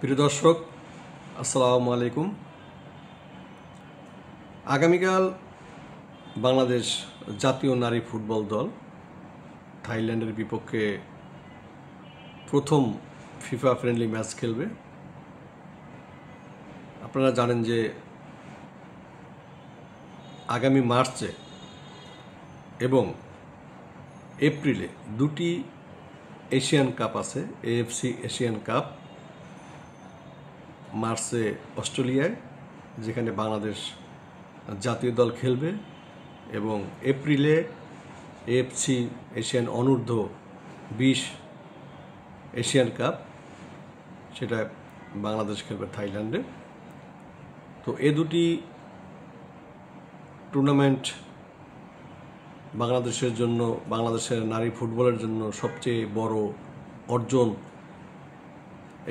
প্রিয় দর্শক, আসসালামু আলাইকুম। আগামীকাল বাংলাদেশ জাতীয় নারী ফুটবল দল থাইল্যান্ডের বিপক্ষে প্রথম ফিফা ফ্রেন্ডলি ম্যাচ খেলবে। আপনারা জানেন যে আগামী মার্চে এবং এপ্রিলে দুটি এশিয়ান কাপ আছে। এএফসি এশিয়ান কাপ মার্চে অস্ট্রেলিয়ায়, যেখানে বাংলাদেশ জাতীয় দল খেলবে, এবং এপ্রিলে এএফসি এশিয়ান অনূর্ধ্ব 20 এশিয়ান কাপ, সেটা বাংলাদেশ খেলবে থাইল্যান্ডে। তো এ দুটি টুর্নামেন্ট বাংলাদেশের জন্য, বাংলাদেশের নারী ফুটবলের জন্য সবচেয়ে বড় অর্জন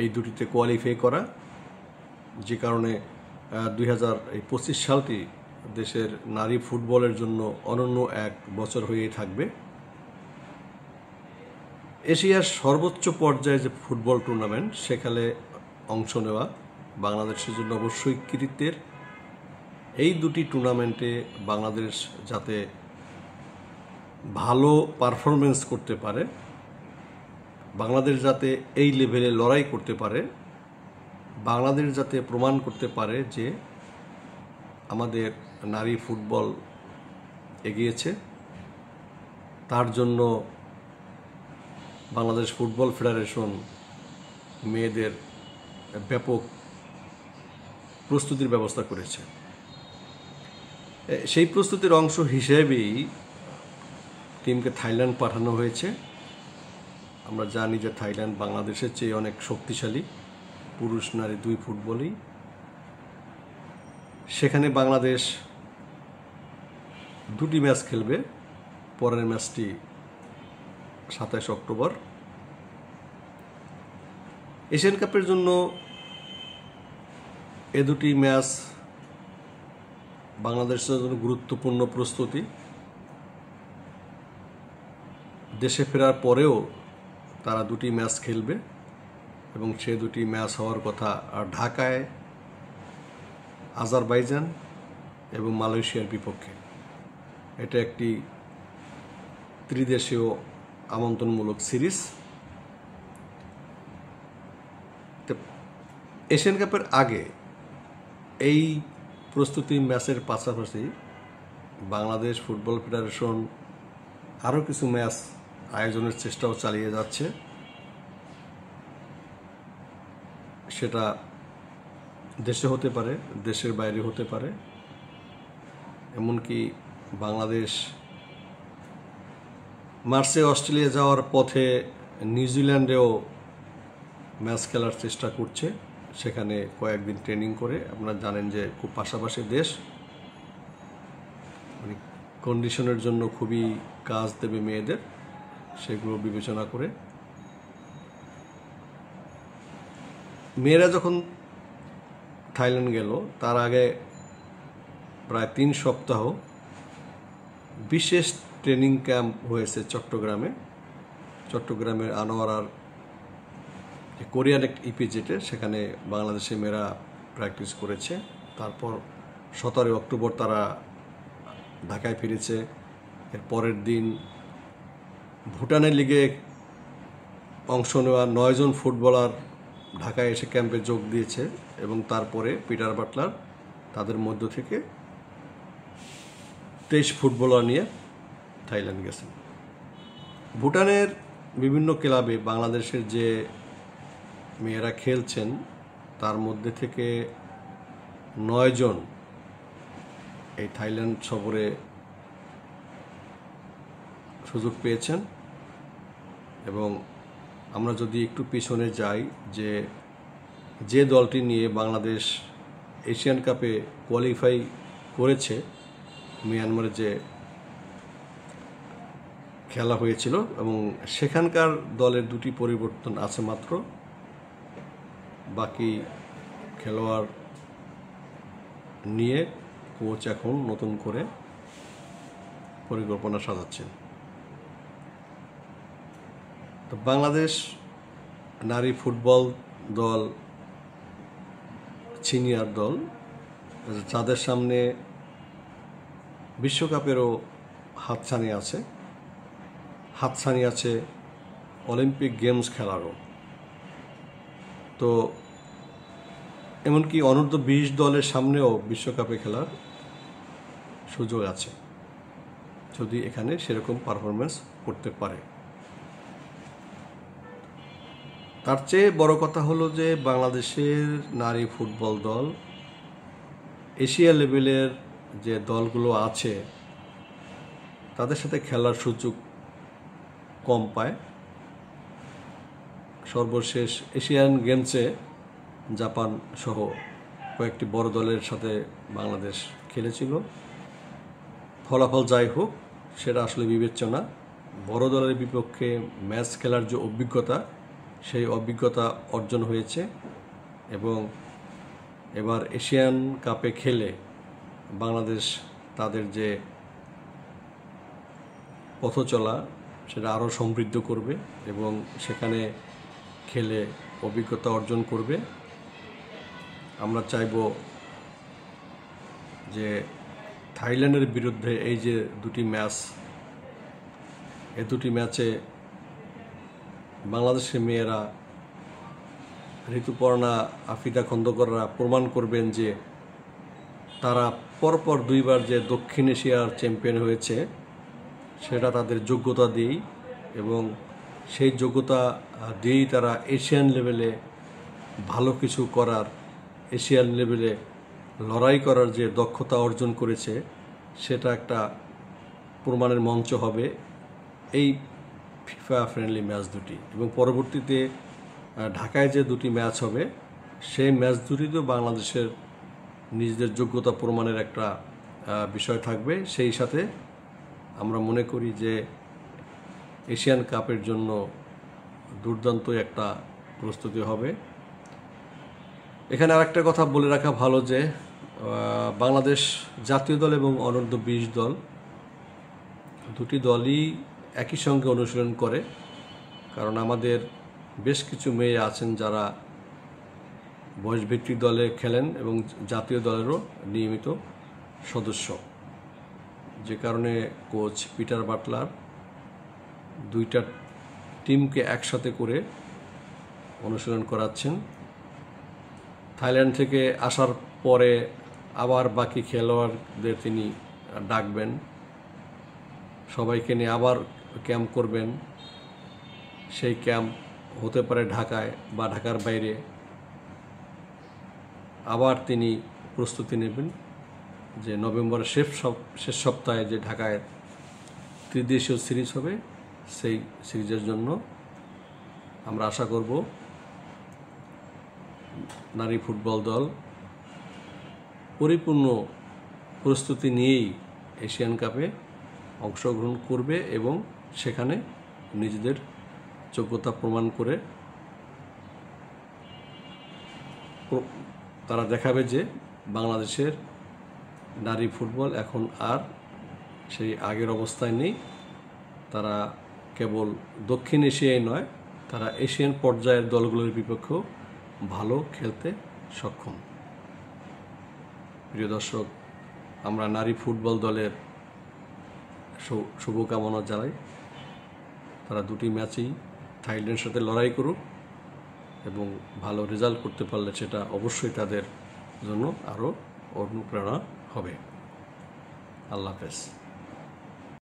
এই দুটিতে কোয়ালিফাই করা, যে কারণে 2025 সালটি দেশের নারী ফুটবলের জন্য অনন্য এক বছর হয়েই থাকবে। এশিয়ার সর্বোচ্চ পর্যায়ে যে ফুটবল টুর্নামেন্ট, সেখানে অংশ নেওয়া বাংলাদেশের জন্য অবশ্যই কৃতিত্বের। এই দুটি টুর্নামেন্টে বাংলাদেশ যাতে ভালো পারফরমেন্স করতে পারে, বাংলাদেশ যাতে এই লেভেলে লড়াই করতে পারে, বাংলাদেশ যাতে প্রমাণ করতে পারে যে আমাদের নারী ফুটবল এগিয়েছে, তার জন্য বাংলাদেশ ফুটবল ফেডারেশন মেয়েদের ব্যাপক প্রস্তুতির ব্যবস্থা করেছে। সেই প্রস্তুতির অংশ হিসেবেই টিমকে থাইল্যান্ড পাঠানো হয়েছে। আমরা জানি যে থাইল্যান্ড বাংলাদেশের চেয়ে অনেক শক্তিশালী পুরুষ নারী দুই ফুটবলই। সেখানে বাংলাদেশ দুটি ম্যাচ খেলবে। পরের ম্যাচটি 27 অক্টোবর। এশিয়ান কাপের জন্য এ দুটি ম্যাচ বাংলাদেশের জন্য গুরুত্বপূর্ণ প্রস্তুতি। দেশে ফেরার পরেও তারা দুটি ম্যাচ খেলবে, এবং সে দুটি ম্যাচ হওয়ার কথা ঢাকায় আজারবাইজান এবং মালয়েশিয়ার বিপক্ষে। এটা একটি ত্রিদেশীয় আমন্ত্রণমূলক সিরিজ। এশিয়ান কাপের আগে এই প্রস্তুতি ম্যাচের পাশাপাশি বাংলাদেশ ফুটবল ফেডারেশন আরও কিছু ম্যাচ আয়োজনের চেষ্টাও চালিয়ে যাচ্ছে। সেটা দেশে হতে পারে, দেশের বাইরে হতে পারে। এমনকি বাংলাদেশ মার্চে অস্ট্রেলিয়া যাওয়ার পথে নিউজিল্যান্ডেও ম্যাচ খেলার চেষ্টা করছে, সেখানে কয়েকদিন ট্রেনিং করে। আপনারা জানেন যে খুব পাশাপাশি দেশ, মানে কন্ডিশনের জন্য খুবই কাজ দেবে মেয়েদের, সেগুলো বিবেচনা করে মেয়েরা যখন থাইল্যান্ড গেল, তার আগে প্রায় 3 সপ্তাহ বিশেষ ট্রেনিং ক্যাম্প হয়েছে চট্টগ্রামের আনোয়ারার কোরিয়ান এক ইপিজেটে। সেখানে বাংলাদেশি মেয়েরা প্র্যাকটিস করেছে। তারপর 17 অক্টোবর তারা ঢাকায় ফিরেছে। এর পরের দিন ভুটানের লিগে অংশ নেওয়া 9 জন ফুটবলার ঢাকায় এসে ক্যাম্পে যোগ দিয়েছে, এবং তারপরে পিটার বাটলার তাদের মধ্য থেকে 23 ফুটবলার নিয়ে থাইল্যান্ড গেছেন। ভুটানের বিভিন্ন ক্লাবে বাংলাদেশের যে মেয়েরা খেলছেন, তার মধ্যে থেকে 9 জন এই থাইল্যান্ড সফরে সুযোগ পেয়েছেন। এবং আমরা যদি একটু পিছনে যাই, যে দলটি নিয়ে বাংলাদেশ এশিয়ান কাপে কোয়ালিফাই করেছে, মিয়ানমারে যে খেলা হয়েছিল, এবং সেখানকার দলের দুটি পরিবর্তন আছে মাত্র। বাকি খেলোয়াড় নিয়ে কোচ এখন নতুন করে পরিকল্পনা সাজাচ্ছেন। তো বাংলাদেশ নারী ফুটবল দল সিনিয়র দল, যাদের সামনে বিশ্বকাপেরও হাতছানি আছে অলিম্পিক গেমস খেলারও। তো এমনকি অনূর্ধ্ব 20 দলের সামনেও বিশ্বকাপে খেলার সুযোগ আছে, যদি এখানে সেরকম পারফরমেন্স করতে পারে। তার চেয়ে বড় কথা হলো যে বাংলাদেশের নারী ফুটবল দল এশিয়া লেভেলের যে দলগুলো আছে তাদের সাথে খেলার সুযোগ কম পায়। সর্বশেষ এশিয়ান গেমসে জাপান সহ কয়েকটি বড় দলের সাথে বাংলাদেশ খেলেছিল। ফলাফল যাই হোক, সেটা আসলে বিবেচ্য না। বড় দলের বিপক্ষে ম্যাচ খেলার যে অভিজ্ঞতা, সেই অভিজ্ঞতা অর্জন হয়েছে এবং এবার এশিয়ান কাপে খেলে বাংলাদেশ তাদের যে পথ চলা সেটা আরও সমৃদ্ধ করবে এবং সেখানে খেলে অভিজ্ঞতা অর্জন করবে। আমরা চাইব যে থাইল্যান্ডের বিরুদ্ধে এই যে দুটি ম্যাচ, এই দুটি ম্যাচে বাংলাদেশের মেয়েরা, ঋতুপর্ণা, আফিদা খন্দকাররা প্রমাণ করবেন যে তারা পরপর 2বার যে দক্ষিণ এশিয়ার চ্যাম্পিয়ন হয়েছে সেটা তাদের যোগ্যতা দিয়েই, এবং সেই যোগ্যতা দিয়েই তারা এশিয়ান লেভেলে ভালো কিছু করার, এশিয়ান লেভেলে লড়াই করার যে দক্ষতা অর্জন করেছে সেটা একটা প্রমাণের মঞ্চ হবে এই ফিফা ফ্রেন্ডলি ম্যাচ দুটি। এবং পরবর্তীতে ঢাকায় যে দুটি ম্যাচ হবে সেই ম্যাচ দুটিতেও বাংলাদেশের নিজেদের যোগ্যতা প্রমাণের একটা বিষয় থাকবে। সেই সাথে আমরা মনে করি যে এশিয়ান কাপের জন্য দুর্দান্ত একটা প্রস্তুতি হবে। এখানে আরেকটা কথা বলে রাখা ভালো যে বাংলাদেশ জাতীয় দল এবং অনূর্ধ্ব 20 দল দুটি দলই একই সঙ্গে অনুশীলন করে, কারণ আমাদের বেশ কিছু মেয়ে আছেন যারা বয়সভিত্তিক দলে খেলেন এবং জাতীয় দলেরও নিয়মিত সদস্য, যে কারণে কোচ পিটার বাটলার দুইটা টিমকে একসাথে করে অনুশীলন করাচ্ছেন। থাইল্যান্ড থেকে আসার পরে আবার বাকি খেলোয়াড়দের তিনি ডাকবেন, সবাইকে নিয়ে আবার ক্যাম্প করবেন। সেই ক্যাম্প হতে পারে ঢাকায় বা ঢাকার বাইরে। আবার তিনি প্রস্তুতি নেবেন যে নভেম্বরের শেষ সপ্তাহে যে ঢাকায় ত্রিদেশীয় সিরিজ হবে, সেই সিরিজের জন্য আমরা আশা করব নারী ফুটবল দল পরিপূর্ণ প্রস্তুতি নিয়েই এশিয়ান কাপে অংশগ্রহণ করবে এবং সেখানে নিজেদের যোগ্যতা প্রমাণ করে তারা দেখাবে যে বাংলাদেশের নারী ফুটবল এখন আর সেই আগের অবস্থায় নেই। তারা কেবল দক্ষিণ এশিয়ায় নয়, তারা এশিয়ান পর্যায়ের দলগুলোর বিপক্ষেও ভালো খেলতে সক্ষম। প্রিয় দর্শক, আমরা নারী ফুটবল দলের শুভকামনা জানাই। তারা দুটি ম্যাচেই থাইল্যান্ডের সাথে লড়াই করুক এবং ভালো রেজাল্ট করতে পারলে সেটা অবশ্যই তাদের জন্য আরও অনুপ্রেরণা হবে। আল্লাহ হাফেজ।